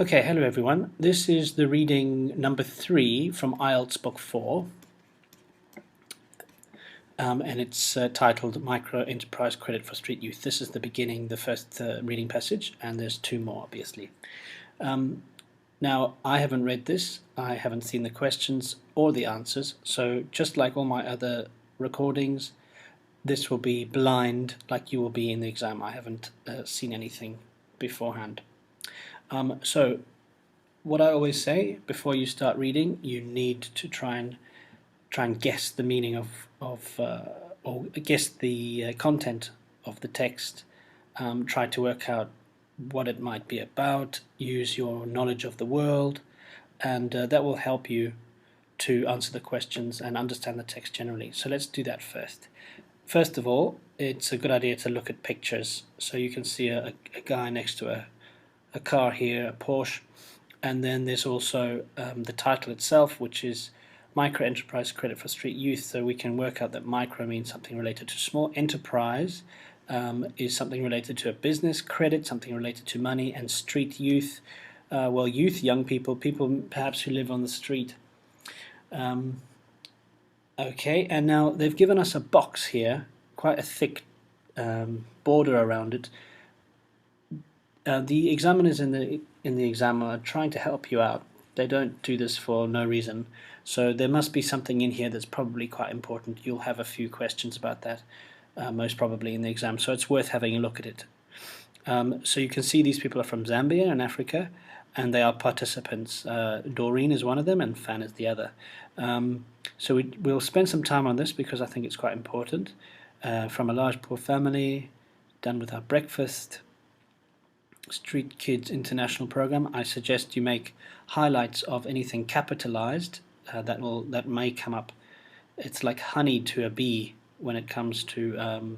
Okay, hello everyone. This is the reading number 3 from IELTS Book 4, and it's titled Micro Enterprise Credit for Street Youth. This is the beginning, the first reading passage, and there's 2 more, obviously. Now, I haven't read this, I haven't seen the questions or the answers, so just like all my other recordings, this will be blind like you will be in the exam. I haven't seen anything beforehand. So what I always say before you start reading, you need to try and guess the meaning or guess the content of the text. Try to work out what it might be about. Use your knowledge of the world, and that will help you to answer the questions and understand the text generally. So let's do that first. First of all, it's a good idea to look at pictures. So you can see a guy next to a car here, a Porsche. And then there's also the title itself, which is Micro Enterprise Credit for Street Youth. So we can work out that micro means something related to small. Enterprise is something related to a business. Credit, something related to money. And street youth, well, youth, young people, people perhaps who live on the street. Okay, and now they've given us a box here, quite a thick border around it. The examiners in the exam are trying to help you out. They don't do this for no reason. So there must be something in here that's probably quite important. You'll have a few questions about that, most probably in the exam. So it's worth having a look at it. So you can see these people are from Zambia in Africa, and they are participants. Doreen is one of them, and Fan is the other. So we'll spend some time on this because I think it's quite important. From a large poor family, done with our breakfast. Street Kids International Program. I suggest you make highlights of anything capitalized that may come up. It's like honey to a bee when it comes to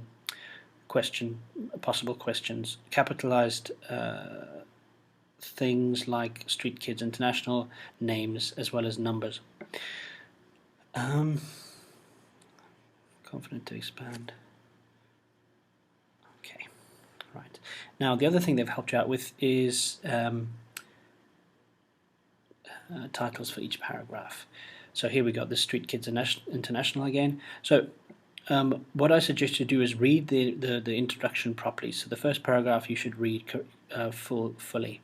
possible questions. Capitalized things like Street Kids International, names as well as numbers. Confident to expand. Okay. Right. Now, the other thing they've helped you out with is titles for each paragraph. So here we got the Street Kids International again. So what I suggest you do is read the introduction properly. So the first paragraph you should read fully.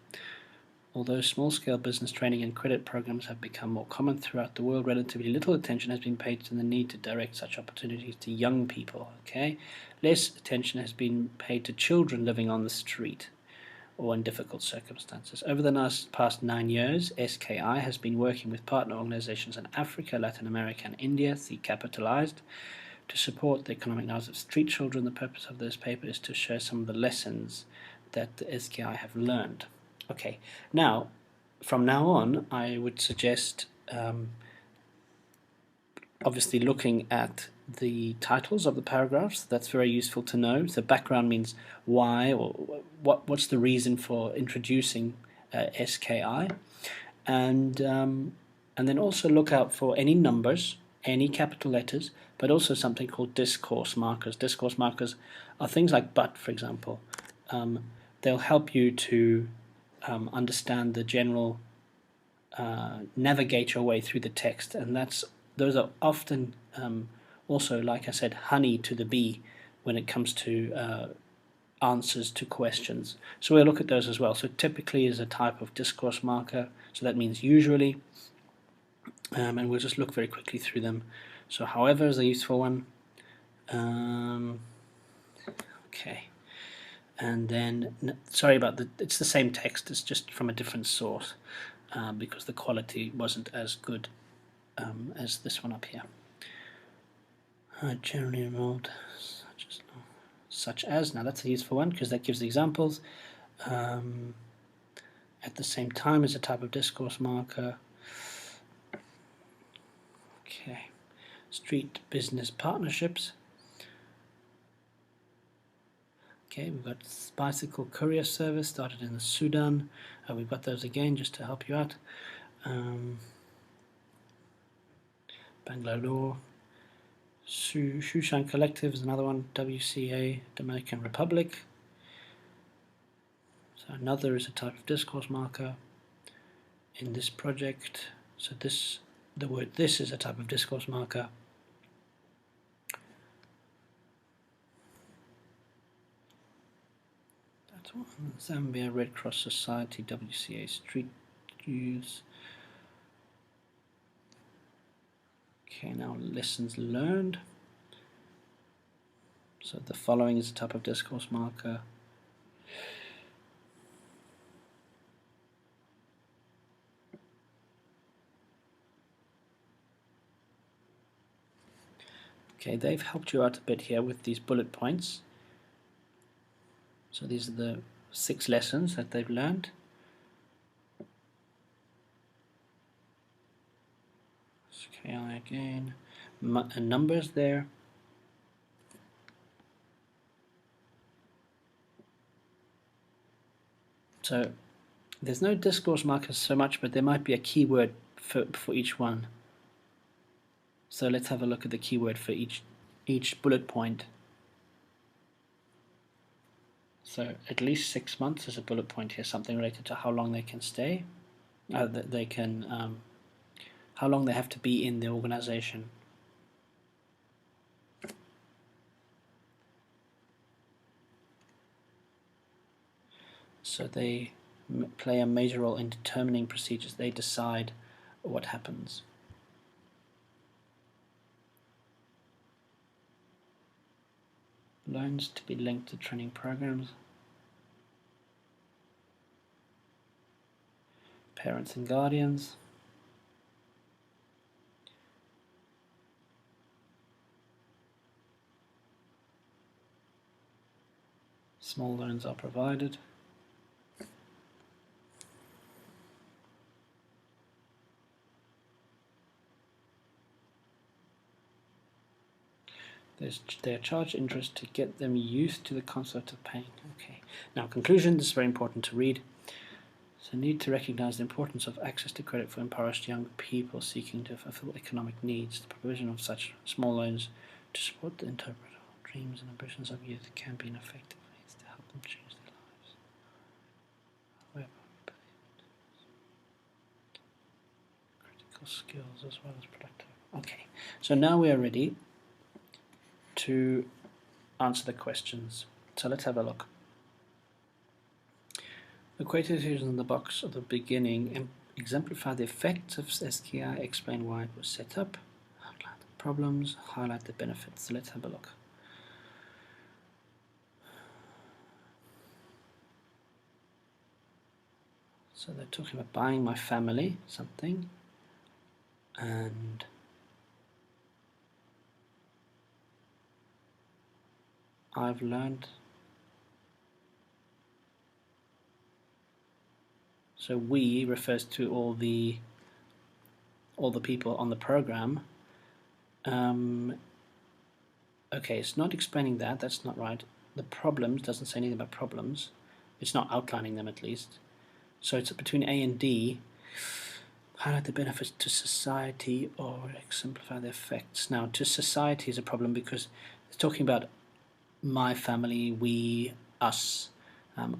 Although small-scale business training and credit programs have become more common throughout the world, relatively little attention has been paid to the need to direct such opportunities to young people. Okay, less attention has been paid to children living on the street or in difficult circumstances. Over the past 9 years, SKI has been working with partner organizations in Africa, Latin America, and India, see capitalized, to support the economic lives of street children. The purpose of this paper is to share some of the lessons that the SKI have learned. Okay, now, from now on, I would suggest obviously looking at the titles of the paragraphs. That's very useful to know. So background means why, or what's the reason for introducing SKI, and then also look out for any numbers, any capital letters, but also something called discourse markers. Discourse markers are things like but, for example. They'll help you to understand the general, navigate your way through the text, and those are often also, like I said, honey to the bee when it comes to answers to questions. So we'll look at those as well. So typically is a type of discourse marker, so that means usually, and we'll just look very quickly through them. So however is a useful one. Okay. And then, sorry about it's the same text, it's just from a different source because the quality wasn't as good as this one up here. Generally involved, such as, now that's a useful one because that gives examples. At the same time as a type of discourse marker. Okay, street business partnerships. Okay, we've got bicycle courier service started in the Sudan. We've got those again just to help you out. Bangalore. Shushan Collective is another one. WCA, Dominican Republic. So another is a type of discourse marker. in this project. So the word this is a type of discourse marker. That's one. Zambia Red Cross Society, WCA Street Youth. Okay, now lessons learned. So the following is a type of discourse marker. Okay, they've helped you out a bit here with these bullet points. So these are the 6 lessons that they've learned. SKI again, numbers there. So there's no discourse markers so much, but there might be a keyword for each one. So let's have a look at the keyword for each bullet point. So at least 6 months is a bullet point here, something related to how long they can stay, how long they have to be in the organization. So they play a major role in determining procedures. They decide what happens. Loans to be linked to training programs. Parents and guardians. Small loans are provided. They are charged interest to get them used to the concept of paying. Okay. Now, conclusion. This is very important to read. So, need to recognize the importance of access to credit for impoverished young people seeking to fulfill economic needs. The provision of such small loans to support the interpretive dreams and ambitions of youth can be an effective means to help them change their lives. However, critical skills as well as productive. Okay. So now we are ready to answer the questions. So let's have a look. The quotations in the box at the beginning exemplify the effects of SKI, explain why it was set up, outline the problems, highlight the benefits. So let's have a look. So they're talking about buying my family something, and I've learned. So we refers to all the people on the program. Okay, it's not explaining that. That's not right. The problems doesn't say anything about problems. It's not outlining them at least. So it's between A and D. Highlight the benefits to society or exemplify the effects. Now, to society is a problem because it's talking about my family, we, us.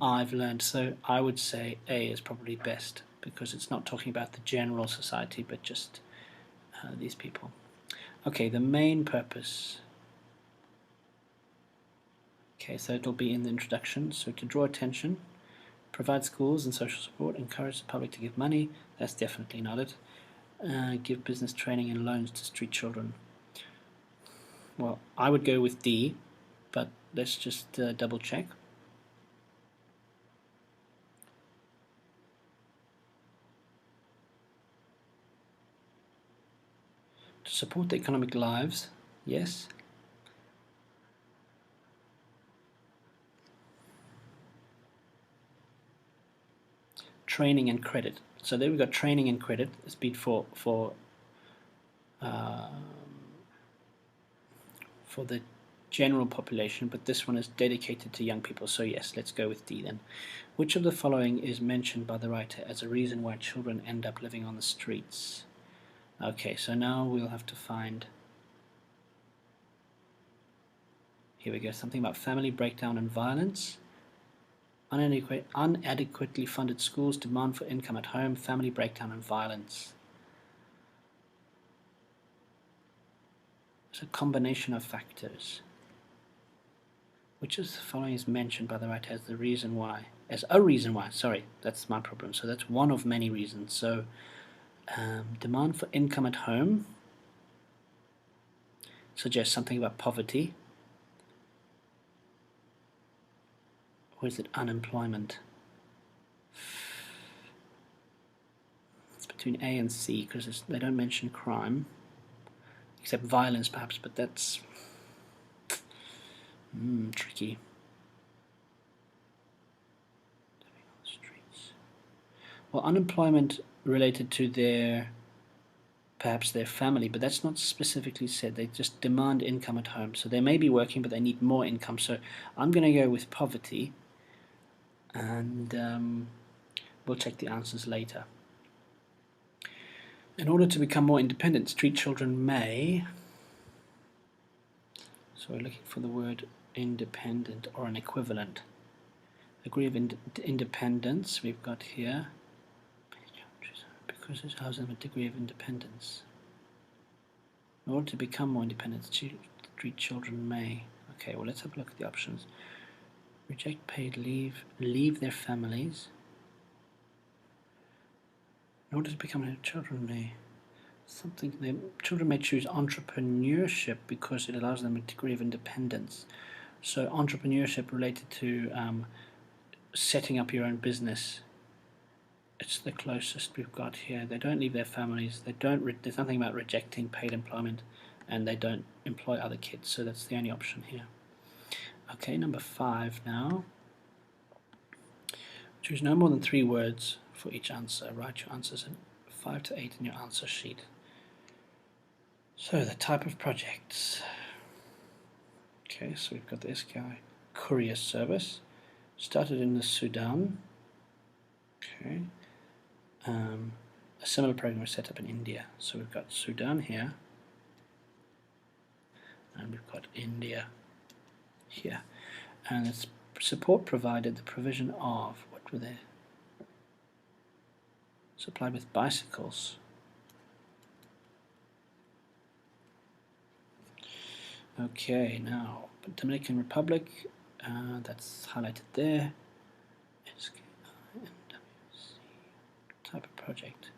I've learned. So I would say A is probably best because it's not talking about the general society but just these people. Okay, the main purpose. Okay, so it'll be in the introduction. So to draw attention, provide schools and social support, encourage the public to give money. That's definitely not it. Give business training and loans to street children. Well, I would go with D, but let's just double check. To support the economic lives, yes. Training and credit. So there we've got training and credit. It's been for the general population, but this one is dedicated to young people. So yes, let's go with D then. Which of the following is mentioned by the writer as a reason why children end up living on the streets? Okay, so now we'll have to find. Here we go. Something about family breakdown and violence. Inadequately funded schools, demand for income at home, family breakdown and violence. It's a combination of factors. Which of the following is mentioned by the writer as the reason why? As a reason why, sorry, that's my problem. So that's one of many reasons. So demand for income at home suggests something about poverty. Or is it unemployment? It's between A and C because they don't mention crime, except violence perhaps, but that's tricky. Well, unemployment related to perhaps their family, but that's not specifically said. They just demand income at home. So they may be working, but they need more income. So I'm going to go with poverty, and we'll check the answers later. In order to become more independent, street children may... So we're looking for the word independent or an equivalent. Degree of independence we've got here. Because it allows them a degree of independence. In order to become more independent, street children may... Okay, well, let's have a look at the options. Reject paid leave, leave their families. In order to become children may... Children may choose entrepreneurship because it allows them a degree of independence. So entrepreneurship related to setting up your own business. It's the closest we've got here. They don't leave their families. There's nothing about rejecting paid employment, and they don't employ other kids. So that's the only option here. Okay, number 5 now. Choose no more than 3 words for each answer. Write your answers in 5 to 8 in your answer sheet. So the type of projects. Okay, so we've got this guy, courier service. Started in the Sudan. Okay. A similar program was set up in India. So we've got Sudan here, and we've got India here. And its support provided the provision of, what were they? Supplied with bicycles. Okay, now Dominican Republic, that's highlighted there. Type of project.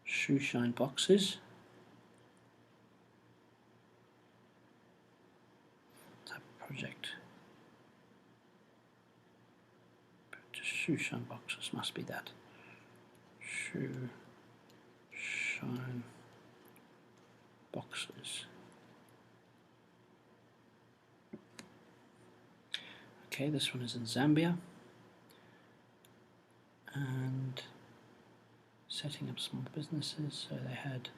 Shoe shine boxes. Type of project. Shoe shine boxes must be that. Shoe shine boxes. Okay, this one is in Zambia. And setting up small businesses. So they had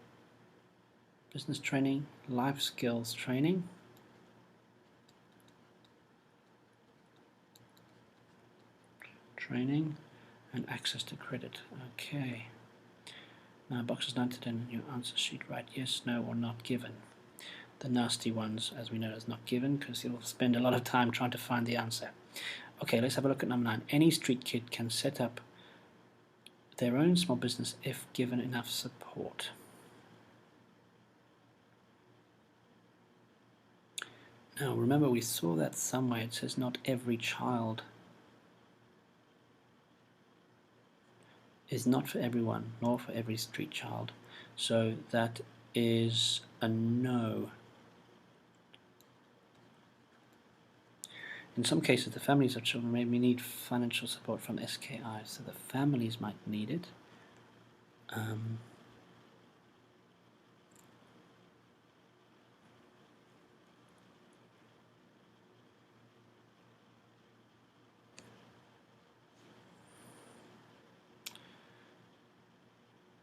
business training, life skills training. Training and access to credit. Okay. Now boxes 9 to 10 in your answer sheet. Write yes, no, or not given. The nasty ones, as we know, is not given because you'll spend a lot of time trying to find the answer. Okay, let's have a look at number 9. Any street kid can set up their own small business if given enough support. Now remember, we saw that somewhere. It says not every child is not for everyone, nor for every street child. So that is a no. In some cases, the families of children may need financial support from SKI, so the families might need it.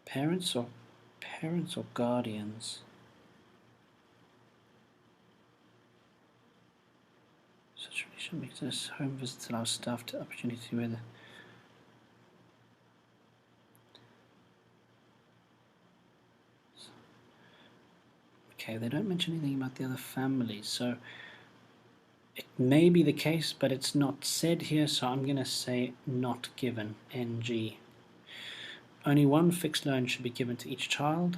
Parents or guardians. Such should make this home visits allow staff to opportunity with. Okay, they don't mention anything about the other families, so it may be the case, but it's not said here, so I'm going to say not given, NG. Only one fixed loan should be given to each child.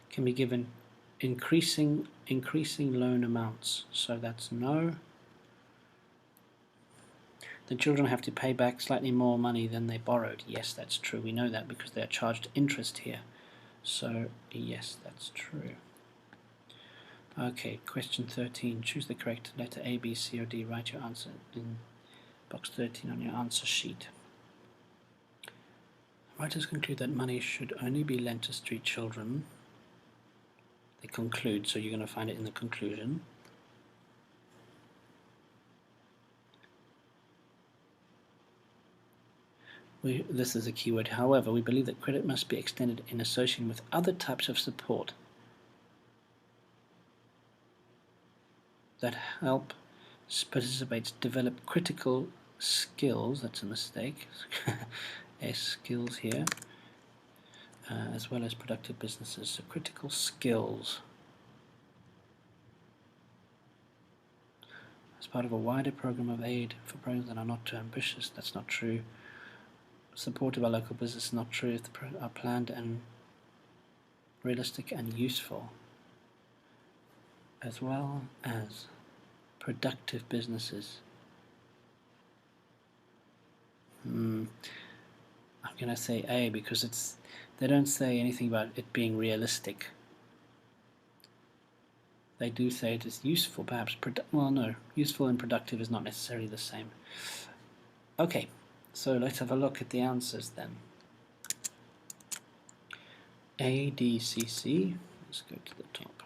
Can be given increasing loan amounts, so that's no. The children have to pay back slightly more money than they borrowed. Yes, that's true. We know that because they are charged interest here. So yes, that's true. Okay, question 13. Choose the correct letter A, B, C, or D. Write your answer in box 13 on your answer sheet. Writers conclude that money should only be lent to street children. They conclude, so you're going to find it in the conclusion. This is a keyword. However, we believe that credit must be extended in association with other types of support that help participants develop critical skills. That's a mistake. Skills here, as well as productive businesses. So critical skills as part of a wider program of aid for programs that are not too ambitious. That's not true. Support of our local business, not true if the are planned and realistic and useful, as well as productive businesses. I'm going to say A because they don't say anything about it being realistic. They do say it is useful, perhaps. Well, no, useful and productive is not necessarily the same. Okay, so let's have a look at the answers then. A, D, C, C. Let's go to the top.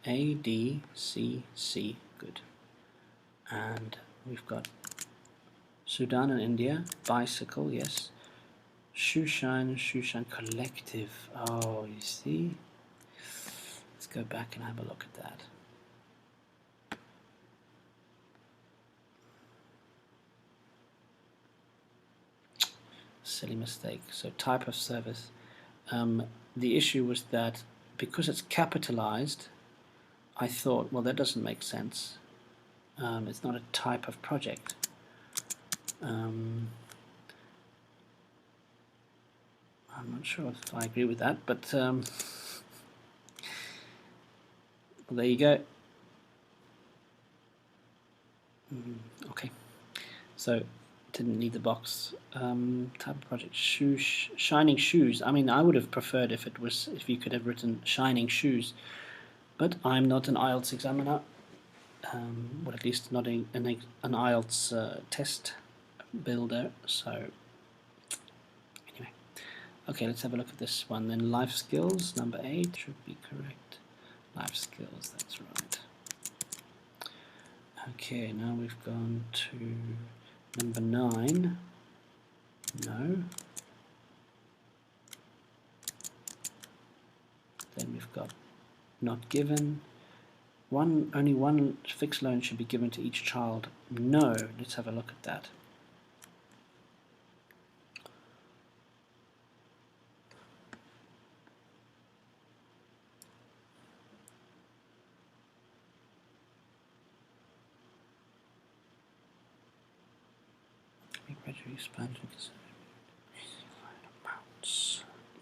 A, D, C, C. Good. And we've got Sudan and India. Bicycle, yes. Shoeshine Collective. Oh, you see? Let's go back and have a look at that. Silly mistake. So type of service. The issue was that because it's capitalized, I thought, well, that doesn't make sense. It's not a type of project. I'm not sure if I agree with that, but well, there you go. Okay, so didn't need the box. Type of project, shining shoes. I mean, I would have preferred if you could have written shining shoes, but I'm not an IELTS examiner, or at least not an IELTS test builder. So anyway, okay, let's have a look at this one then. Life skills, number 8 should be correct. Life skills, that's right. Okay, now we've gone to number 9. No. Then we've got not given. Only one fixed loan should be given to each child. No. Let's have a look at that.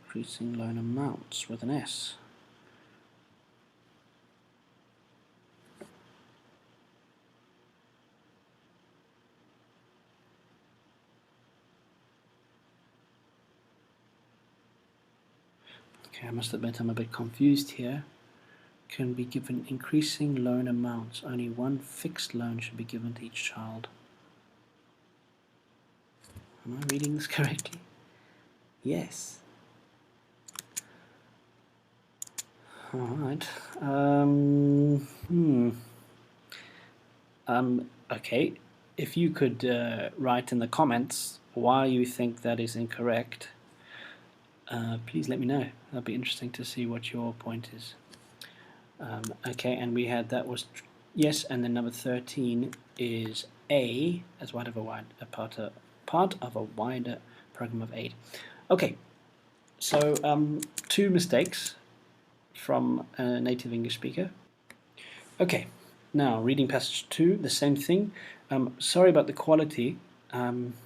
Increasing loan amounts with an S. Okay, I must admit I'm a bit confused here. Can be given increasing loan amounts. Only one fixed loan should be given to each child. Am I reading this correctly? Yes. Alright. Okay. If you could write in the comments why you think that is incorrect. please let me know. That'll be interesting to see what your point is. Okay, and we had that was yes, and then number 13 is A as part of a part of a wider program of 8. Okay, so 2 mistakes from a native English speaker. Okay, now reading passage 2, the same thing. Sorry about the quality.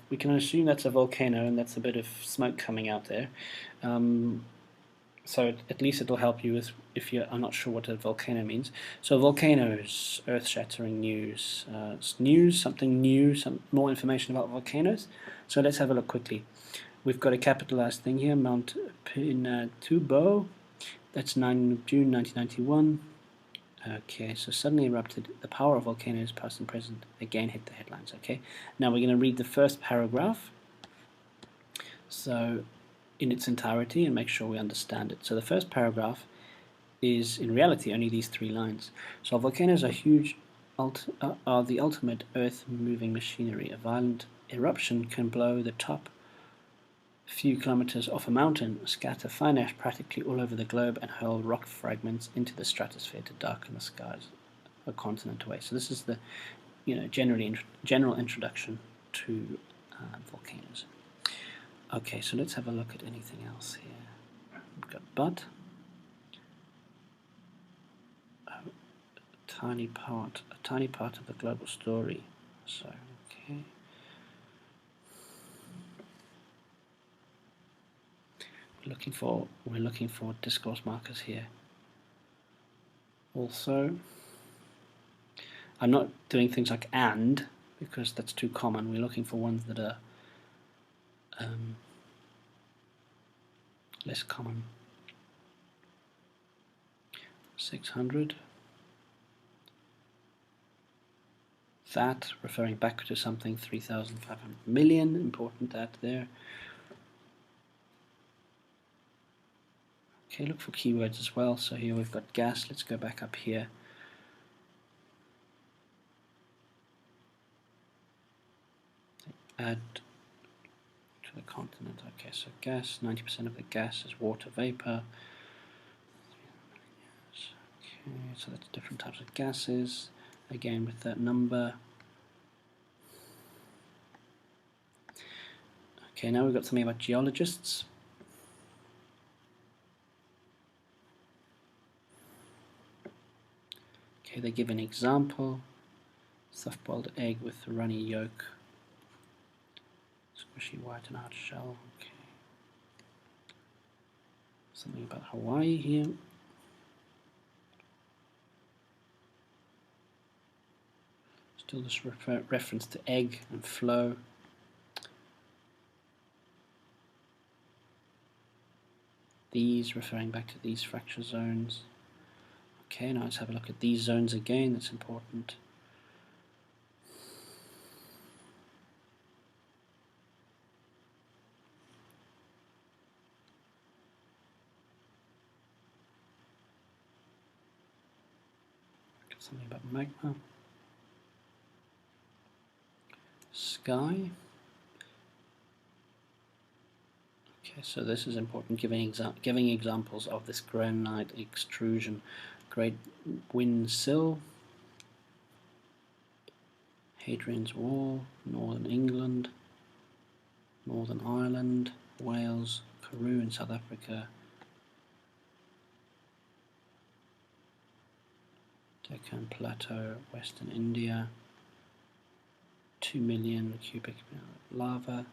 We can assume that's a volcano and that's a bit of smoke coming out there. So at least it'll help you with if you are not sure what a volcano means. So volcanoes, earth-shattering news, something new, some more information about volcanoes. So let's have a look quickly. We've got a capitalized thing here, Mount Pinatubo. That's 9th of June 1991. Okay, so suddenly erupted. The power of volcanoes, past and present, again hit the headlines. Okay, now we're going to read the first paragraph. So in its entirety and make sure we understand it. So the first paragraph is in reality only these 3 lines. So volcanoes are are the ultimate earth-moving machinery. A violent eruption can blow the top few kilometers off a mountain, scatter fine ash practically all over the globe, and hurl rock fragments into the stratosphere to darken the skies a continent away. So this is the general introduction to volcanoes. Okay, so let's have a look at anything else here. We've got but, a tiny part of the global story. So, okay. We're looking for discourse markers here. Also, I'm not doing things like and because that's too common. We're looking for ones that are less common. 600. That, referring back to something, 3,500 million, important that there. Okay, look for keywords as well. So here we've got gas. Let's go back up here. Add to the continent. Okay, so gas, 90% of the gas is water vapor. Okay, so that's different types of gases. Again with that number. Okay, now we've got something about geologists. Okay, they give an example. Soft-boiled egg with a runny yolk. Squishy white and hard shell. Okay. Something about Hawaii here. Still this reference to egg and flow. These referring back to these fracture zones. Okay, now let's have a look at these zones again. That's important. Something about magma. Sky. Okay, so this is important, giving examples of this granite extrusion. Great Wind Sill, Hadrian's Wall, Northern England, Northern Ireland, Wales, Karoo in South Africa, Deccan Plateau, Western India, 2 million cubic lava,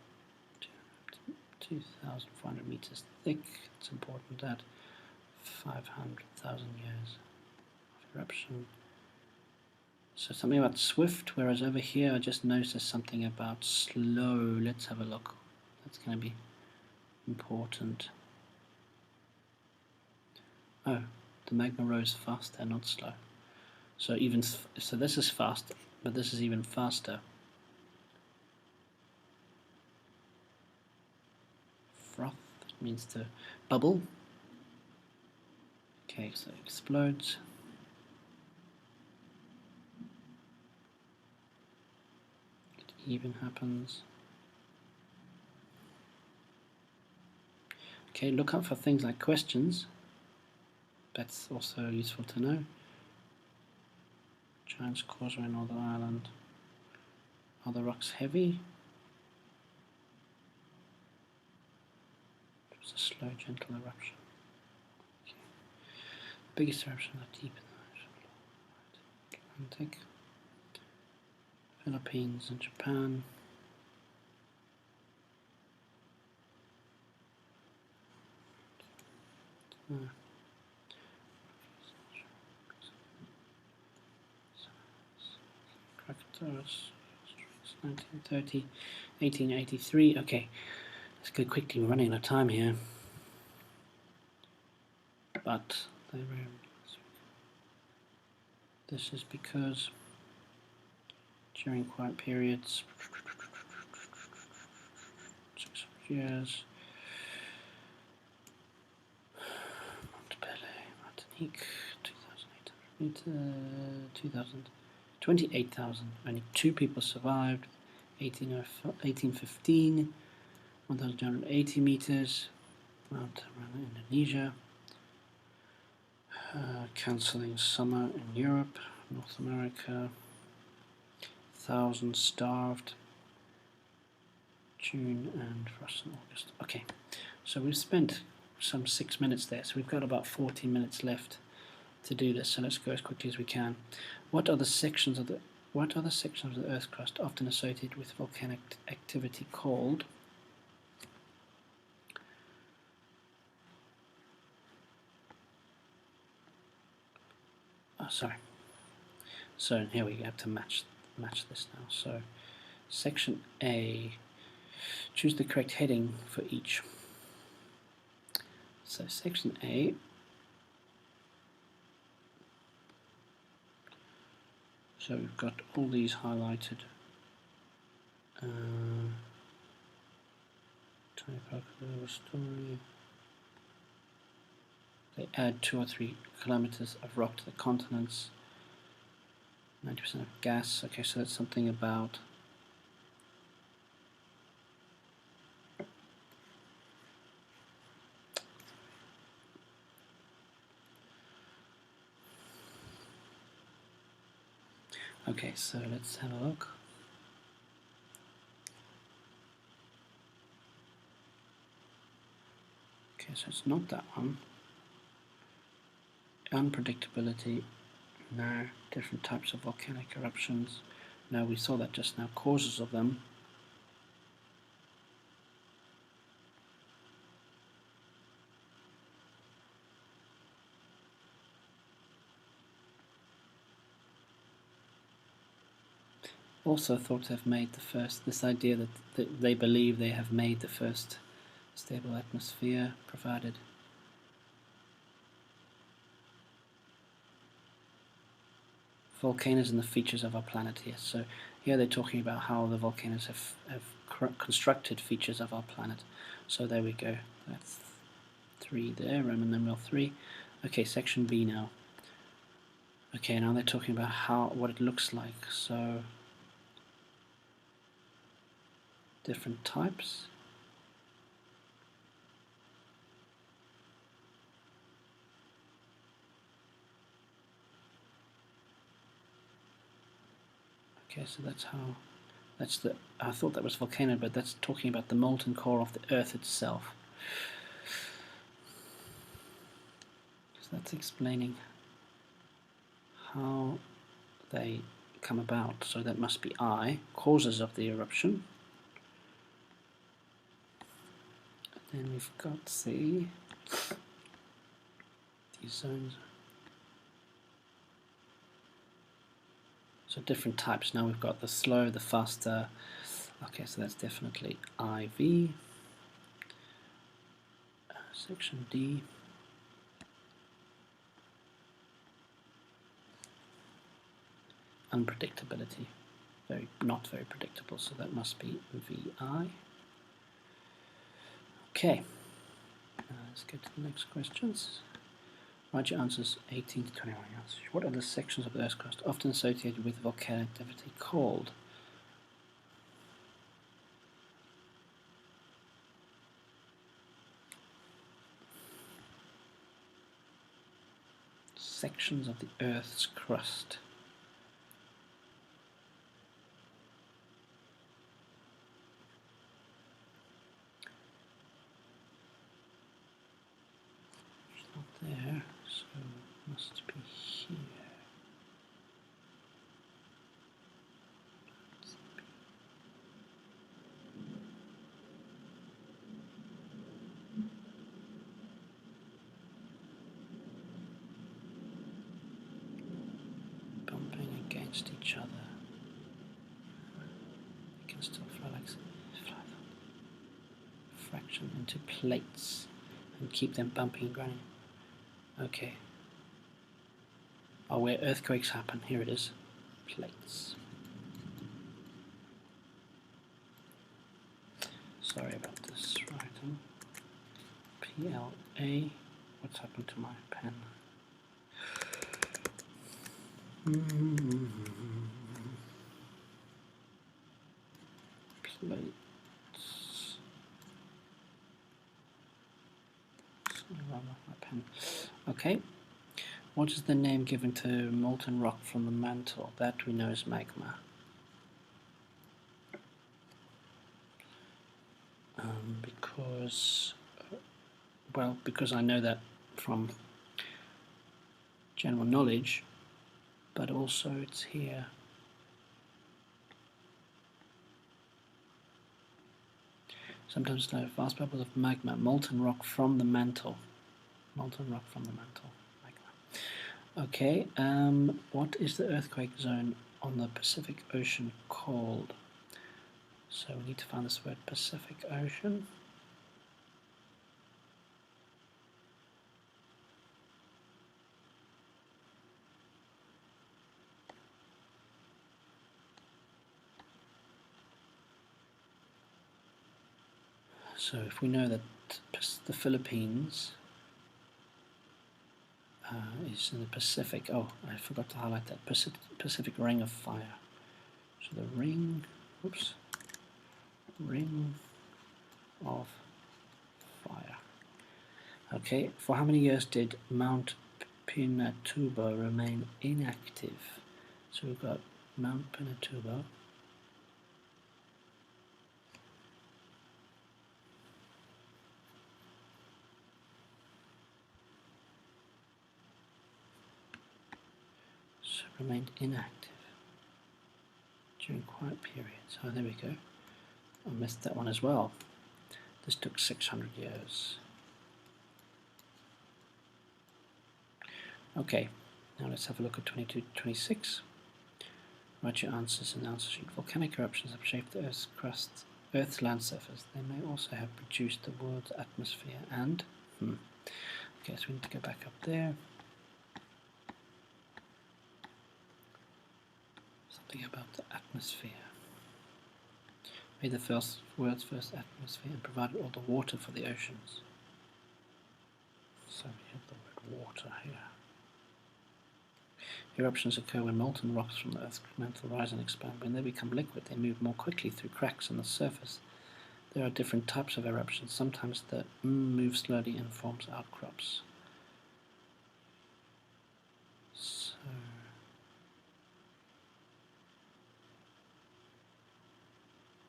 2,400 meters thick. It's important that 500,000 years of eruption. So something about swift, whereas over here I just noticed something about slow. Let's have a look. That's going to be important. Oh, the magma rose faster, not slow. So this is fast, but this is even faster. Froth means to bubble. Okay, so it explodes. It even happens. Okay, look out for things like questions. That's also useful to know. Giant's Causeway, Northern Ireland. Are the rocks heavy? It was a slow, gentle eruption. Okay. Biggest eruption are deep in the Atlantic. Philippines and Japan. Krakatoas, 1930, 1883. Okay, let's go quickly. We're running out of time here. But this is because during quiet periods, 600 years, Montpellier, Martinique, 2,800 meters, 28,000. Only 2 people survived. 1815, 1,280 meters. Mount Rana, Indonesia. Cancelling summer in Europe, North America. 1,000 starved. June and frost in August. Okay, so we've spent some 6 minutes there, so we've got about 14 minutes left to do this. So let's go as quickly as we can. What are the sections of the Earth's crust often associated with volcanic activity called? Oh, sorry. So here we have to match this now. So section A. Choose the correct heading for each. So section A. So we've got all these highlighted. Story. They add 2 or 3 kilometers of rock to the continents. 90% of gas. Okay, so that's something about okay, so let's have a look. Okay, so it's not that one. Unpredictability. No. Different types of volcanic eruptions. No, we saw that just now. Causes of them. Also thought to have made the first, this idea that they believe they have made the first stable atmosphere provided. Volcanoes and the features of our planet here. So here they're talking about how the volcanoes have constructed features of our planet. So there we go. That's 3 there, Roman numeral 3. Okay, section B now. Okay, now they're talking about what it looks like. So different types. Okay, so I thought that was volcano, but that's talking about the molten core of the Earth itself. So that's explaining how they come about. So that must be I, causes of the eruption. And then we've got C, these zones. So different types. Now we've got the slow, the faster. Okay, so that's definitely IV. Section D. Unpredictability. Not very predictable, so that must be VI. Okay, let's get to the next questions. Write your answers 18 to 21 answers. What are the sections of the Earth's crust often associated with volcanic activity called? sections of the Earth's crust. It's not there, so it must be here. Bumping against each other. They can still fly like fraction into plates and keep them bumping and grinding. Okay. Oh, where earthquakes happen. Here it is. Plates. Sorry about this writing. PLA. What's happened to my pen? Plates. Something wrong with my pen. Okay. What is the name given to molten rock from the mantle? That we know is magma. Because I know that from general knowledge, but also it's here. Sometimes no vast bubbles of magma, molten rock from the mantle. Molten rock from the mantle, magma. Okay, what is the earthquake zone on the Pacific Ocean called? So we need to find this word Pacific Ocean. So if we know that the Philippines is in the Pacific, oh, I forgot to highlight that, Pacific Ring of Fire. So the ring of fire. Okay, for how many years did Mount Pinatubo remain inactive? So we've got Mount Pinatubo. So remained inactive during quiet periods. Oh, there we go. I missed that one as well. This took 600 years. Okay, now let's have a look at 22-26. Write your answers in the answer sheet. Volcanic eruptions have shaped the Earth's crust, Earth's land surface. They may also have produced the world's atmosphere and... Okay, so we need to go back up there. Something about the atmosphere. Made the world's first atmosphere and provided all the water for the oceans. So we have the word water here. Eruptions occur when molten rocks from the Earth's mantle rise and expand. When they become liquid, they move more quickly through cracks in the surface. There are different types of eruptions. Sometimes the move slowly and forms outcrops. So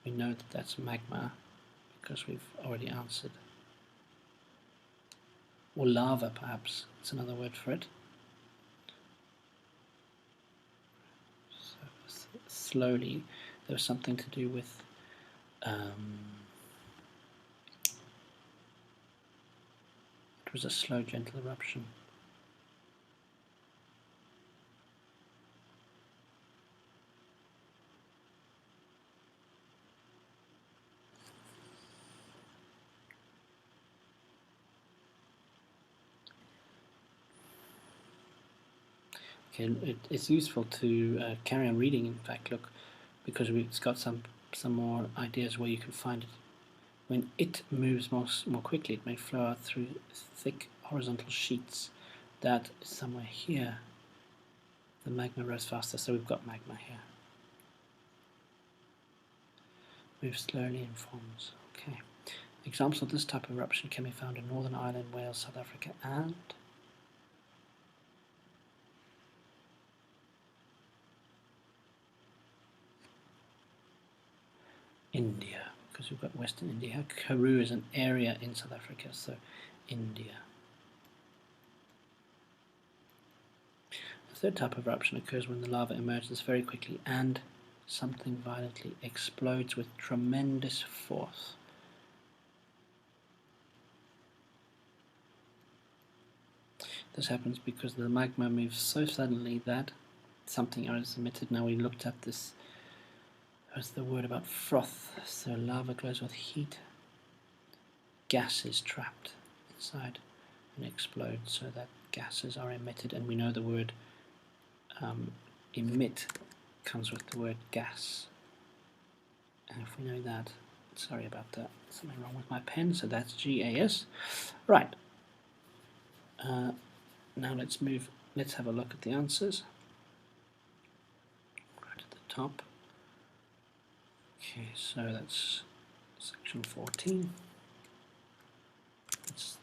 we know that that's magma because we've already answered. Or lava, perhaps. It's another word for it. So slowly, there was something to do with it was a slow, gentle eruption. Okay, it's useful to carry on reading, in fact, look, because it's got some more ideas where you can find it. When it moves more quickly, it may flow out through thick horizontal sheets. That is somewhere here. The magma rose faster, so we've got magma here. Moves slowly and forms. Okay. Examples of this type of eruption can be found in Northern Ireland, Wales, South Africa, and India, because we've got Western India. Karoo is an area in South Africa, so India. The third type of eruption occurs when the lava emerges very quickly and something violently explodes with tremendous force. This happens because the magma moves so suddenly that something is emitted. Now we looked at this, that's the word about froth. So lava glows with heat, gas is trapped inside and explodes, so that gases are emitted, and we know the word emit comes with the word gas. And if we know that, sorry about that, something wrong with my pen, so that's GAS. Right. Now let's have a look at the answers. Right at the top. Okay, so that's section 14. That's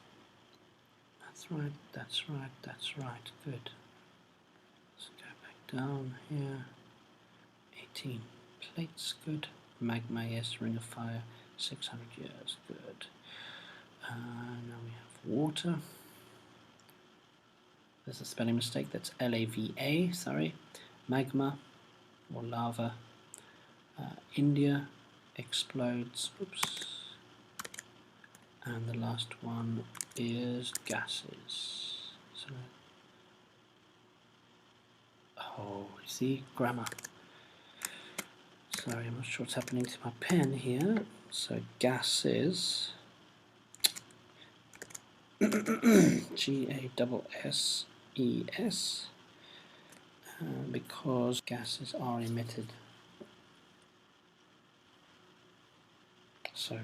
right, that's right, that's right, good. Let's go back down here. 18 plates, good. Magma, yes. Ring of fire, 600 years, good. Now we have water. There's a spelling mistake, that's L-A-V-A, sorry. Magma, or lava. India explodes, oops. And the last one is gases. So, oh, you see, grammar. Sorry, I'm not sure what's happening to my pen here. So gases, G-A-S-S-E-S, because gases are emitted. So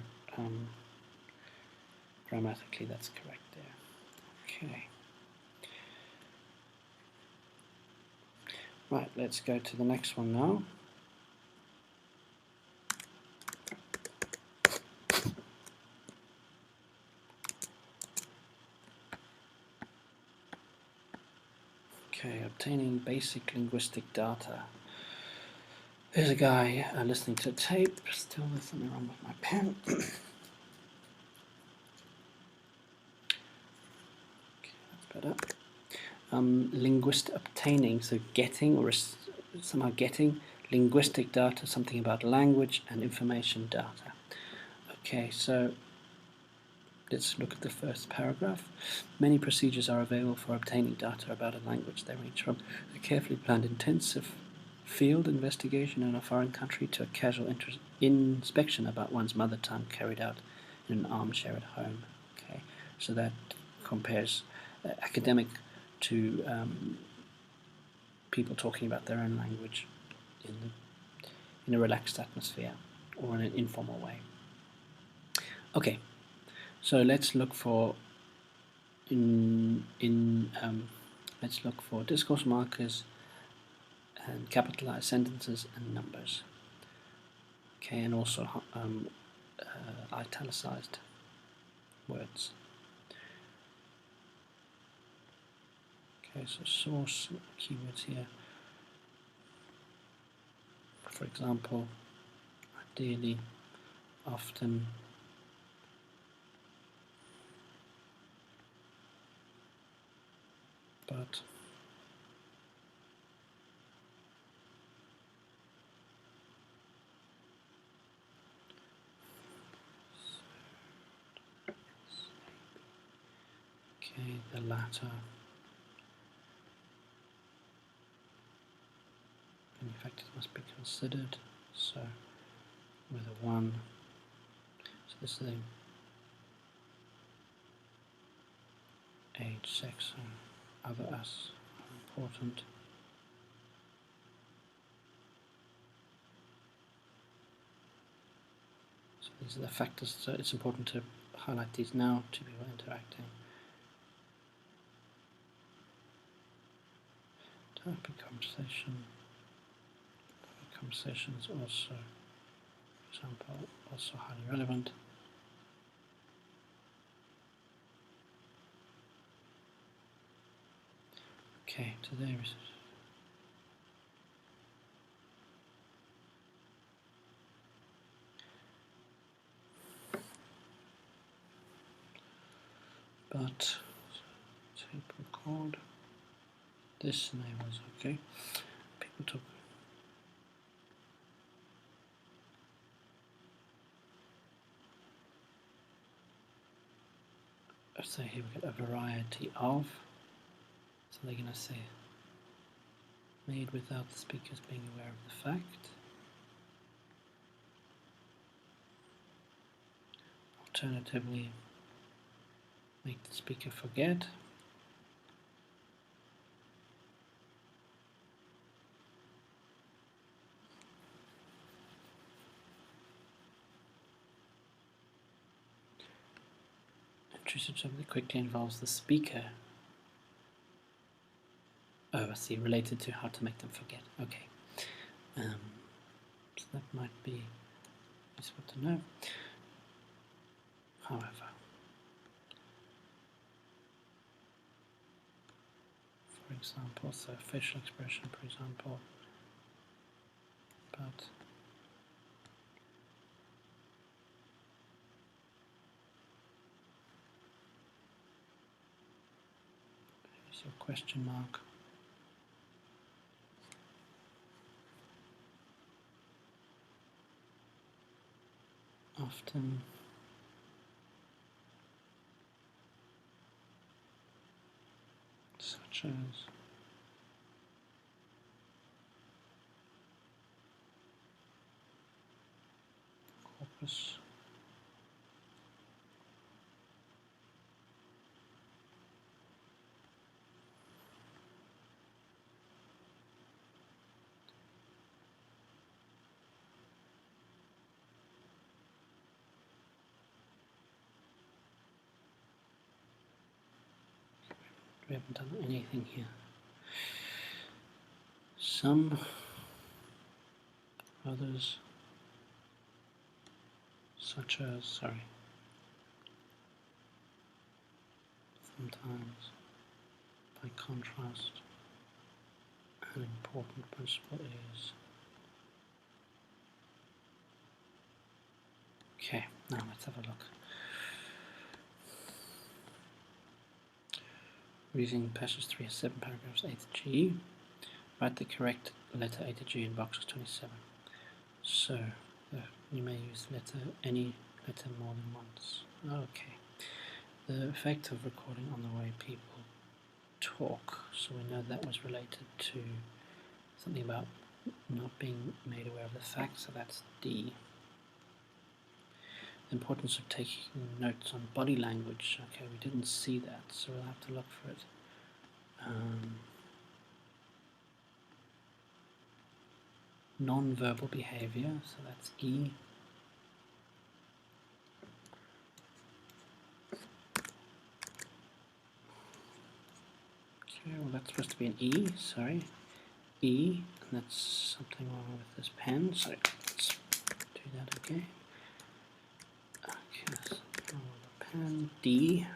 grammatically that's correct there. Okay. Right, let's go to the next one now. Okay, obtaining basic linguistic data. There's a guy listening to a tape. Still there's something wrong with my pen. Okay, that's better. Obtaining, so getting or somehow getting linguistic data, something about language and information data. Okay, so let's look at the first paragraph. Many procedures are available for obtaining data about a language. They range from a carefully planned intensive field investigation in a foreign country to a casual inspection about one's mother tongue carried out in an armchair at home. Okay, so that compares academic to people talking about their own language in a relaxed atmosphere or in an informal way. Okay, so let's look for let's look for discourse markers and capitalized sentences and numbers. Okay, and also italicized words. Okay, so source keywords here. For example, ideally, often, but, okay, the latter. Many factors must be considered. So with a 1, so this is age, sex, and other us are important. So these are the factors, so it's important to highlight these now to people interacting. Topic conversation. Conversation is also, for example, also highly relevant. Okay, today is but tape record. This enables, okay. People talk. So here we get a variety of. So they're going to say made without the speakers being aware of the fact. Alternatively, make the speaker forget. Intrusive something that quickly involves the speaker. Oh, I see, related to how to make them forget. Okay. So that might be useful to know. However, for example, so facial expression, for example, but here's your question mark. Often such as corpus, we haven't done anything here. Some others, such as, sorry, sometimes, by contrast, an important principle is. Okay, now let's have a look. Using passage 3 as 7 paragraphs A to G. Write the correct letter A to G in boxes 27. So, you may use any letter more than once. Okay. The effect of recording on the way people talk. So we know that was related to something about not being made aware of the fact, so that's D. The importance of taking notes on body language. Okay, we didn't see that, so we'll have to look for it. Non-verbal behavior, so that's E. Okay, well that's supposed to be an E, sorry. E, and that's something wrong with this pen, so let's do that again. Okay, something wrong with the pen. D.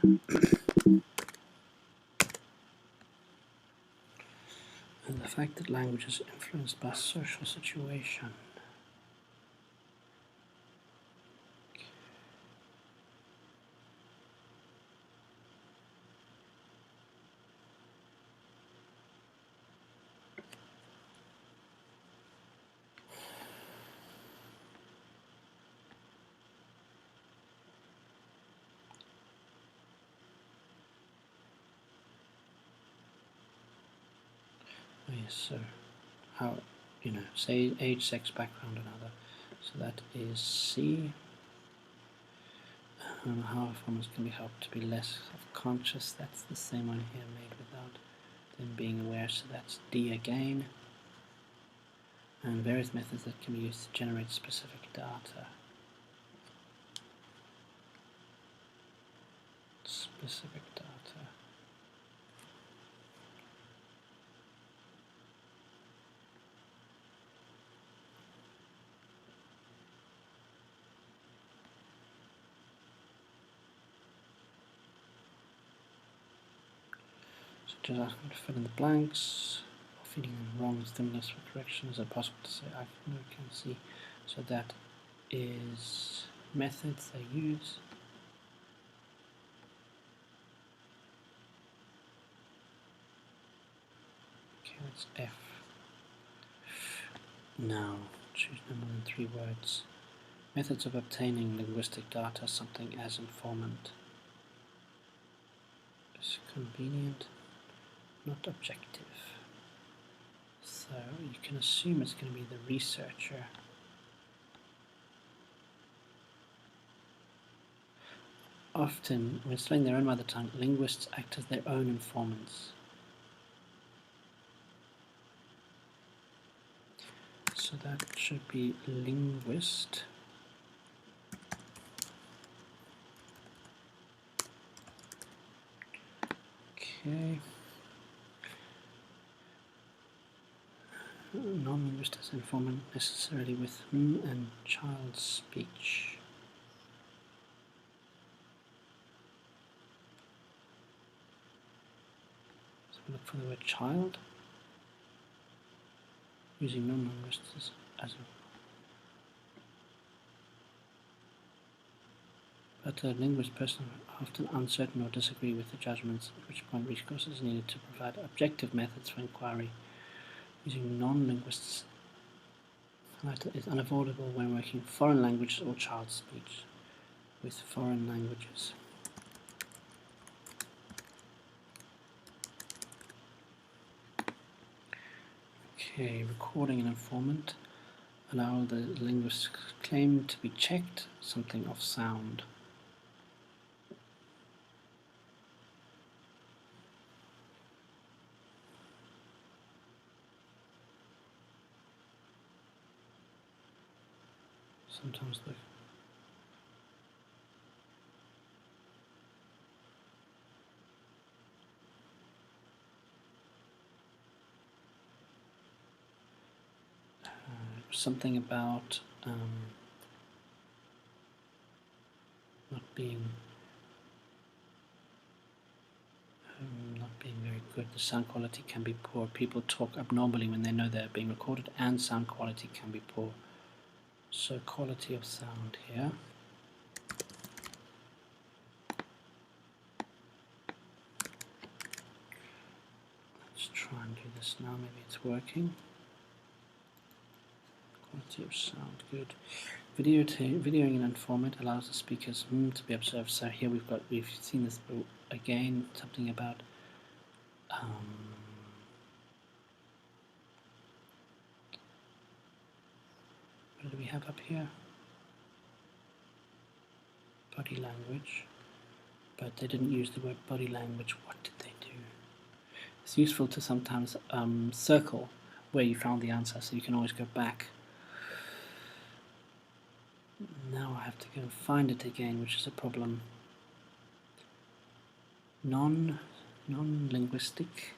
And the fact that language is influenced by social situation. Oh yes, so how, say age, sex, background, and other. So that is C. How performance can be helped to be less self-conscious. That's the same one here, made without them being aware. So that's D again. And various methods that can be used to generate specific data. Specific data. So just asking to fill in the blanks, or feeding in wrong stimulus for correction. Is it possible to say I can see? So that is methods they use. Okay, that's F. Now, choose no more than 3 words. Methods of obtaining linguistic data, something as informant. Is convenient, not objective. So you can assume it's going to be the researcher. Often, when studying their own mother tongue, linguists act as their own informants. So that should be linguist. Okay. Non-linguist as informant necessarily with and child's speech. So we look for the word child, using non-linguists as a. But a linguist person often uncertain or disagree with the judgments, at which point recourse is needed to provide objective methods for inquiry. Using non-linguists is unavoidable when working foreign languages or child speech with foreign languages. Okay, recording an informant. Allow the linguist's claim to be checked, something of sound. Sometimes the something about not being very good. The sound quality can be poor. People talk abnormally when they know they're being recorded, and sound quality can be poor. So quality of sound here. Let's try and do this now. Maybe it's working. Quality of sound, good. Videoing an informant allows the speakers to be observed. So here we've seen this again. Something about what do we have up here? Body language, but they didn't use the word body language. What did they do? It's useful to sometimes circle where you found the answer, so you can always go back. Now I have to go and find it again, which is a problem. Non-linguistic.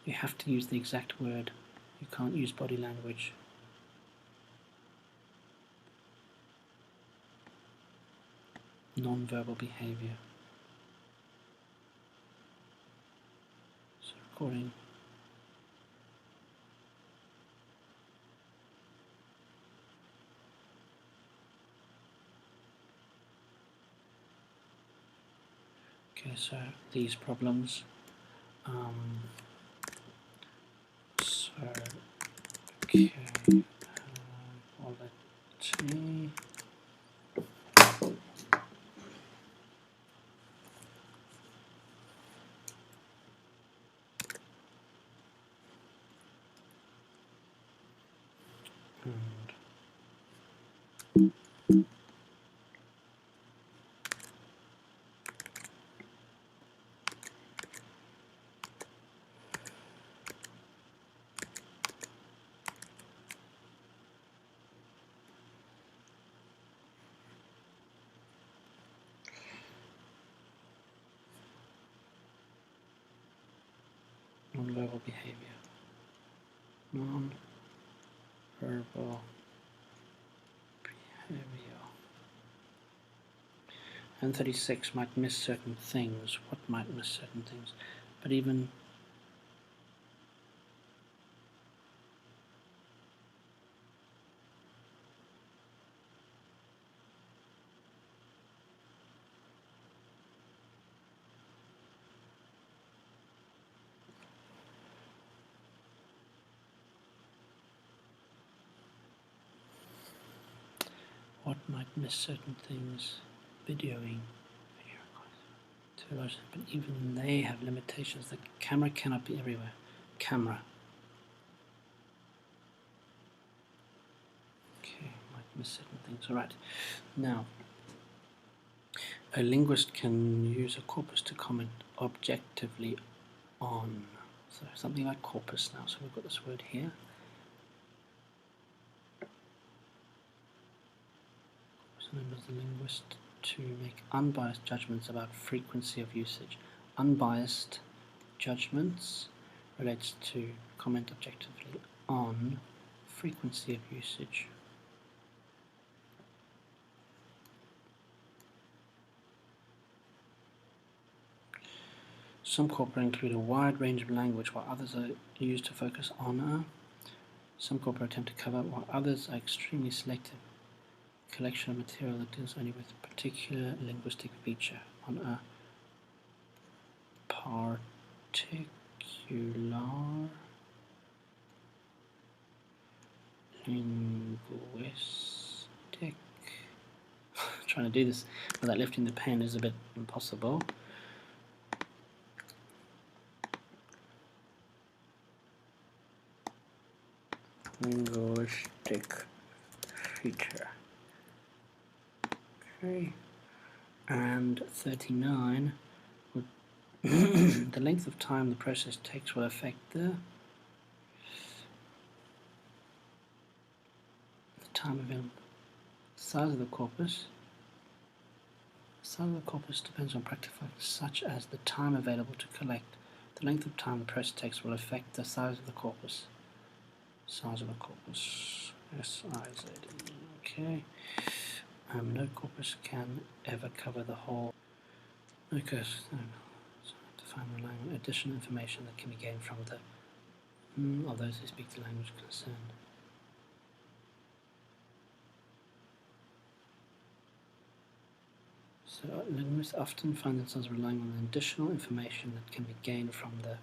You have to use the exact word. You can't use body language. Non-verbal behavior. So recording. Okay, so these problems. Okay, all that T. Non-verbal behavior. Non-verbal behavior. And 36 might miss certain things. What might miss certain things? But even miss certain things. Videoing. Too large, but even they have limitations. The camera cannot be everywhere. Camera. Okay, might miss certain things. Alright. Now, a linguist can use a corpus to comment objectively on. So something like corpus now. So we've got this word here. So as the linguist to make unbiased judgments about frequency of usage. Unbiased judgments relates to comment objectively on frequency of usage. Some corpora include a wide range of language while others are used to focus on some corpora attempt to cover while others are extremely selective. Collection of material that deals only with a particular linguistic feature on a particular linguistic. Trying to do this without lifting the pen is a bit impossible. Linguistic feature. Okay, and 39. The length of time the process takes will affect the time available. Size of the corpus. The size of the corpus depends on practical factors such as the time available to collect. The length of time the process takes will affect the size of the corpus. Size of the corpus. S-I-Z-E. Okay. No corpus can ever cover the whole. Okay. So to find additional information that can be gained from the of those who speak the language concerned. So linguists often find themselves relying on additional information that can be gained from the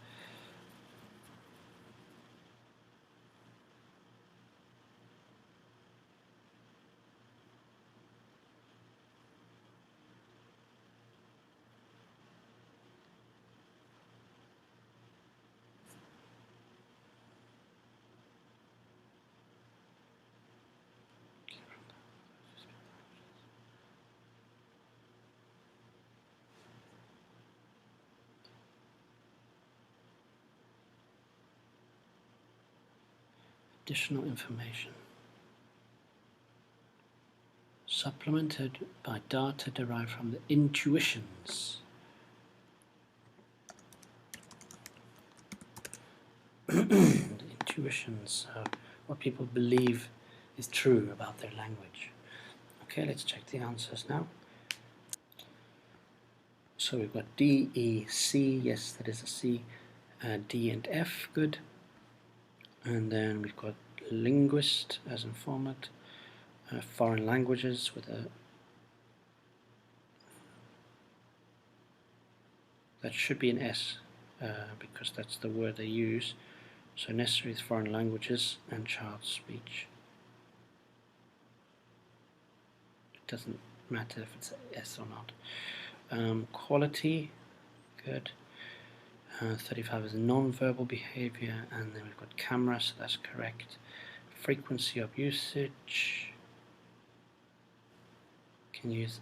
additional information supplemented by data derived from the intuitions. Intuitions, what people believe is true about their language. Okay, let's check the answers now. So we've got D, E, C, yes that is a C, D and F, good. And then we've got linguist as in format, foreign languages with a, that should be an S because that's the word they use. So necessary is foreign languages and child speech. It doesn't matter if it's S or not. Quality, good. 35 is non-verbal behavior, and then we've got camera, so that's correct. Frequency of usage, can use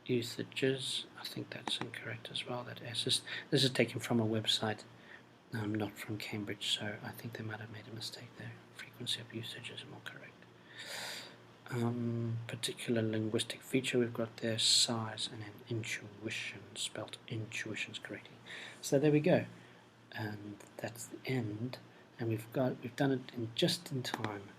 usages, I think that's incorrect as well. That S this is taken from a website, not from Cambridge, so I think they might have made a mistake there. Frequency of usage is more correct. Particular linguistic feature we've got there, size, and then intuition, spelt intuitions correctly. So there we go, and that's the end. And we've done it in just in time